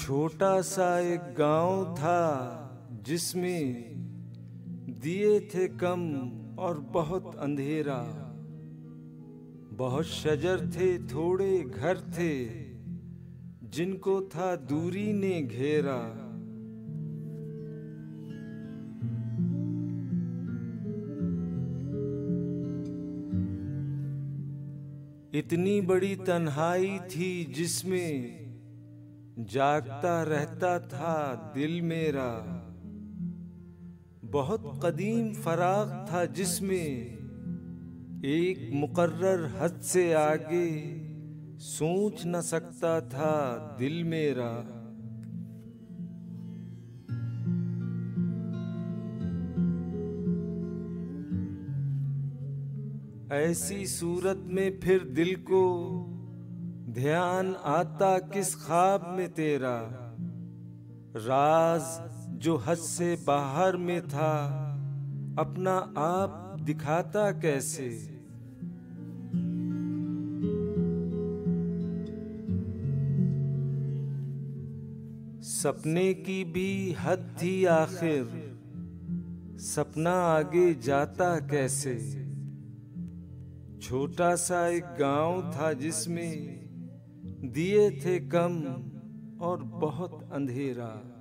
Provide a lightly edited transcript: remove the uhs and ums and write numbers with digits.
छोटा सा एक गांव था जिसमें दिए थे कम और बहुत अंधेरा। बहुत शजर थे, थोड़े घर थे जिनको था दूरी ने घेरा। इतनी बड़ी तन्हाई थी जिसमें जागता रहता था दिल मेरा। बहुत कदीम फराग था जिसमें एक मुकर्रर हद से आगे सोच न सकता था दिल मेरा। ऐसी सूरत में फिर दिल को ध्यान आता किस ख्वाब में तेरा। राज जो हद से बाहर में था अपना आप दिखाता कैसे। सपने की भी हद थी आखिर, सपना आगे जाता कैसे। छोटा सा एक गांव था जिसमें दिए थे कम और बहुत अंधेरा।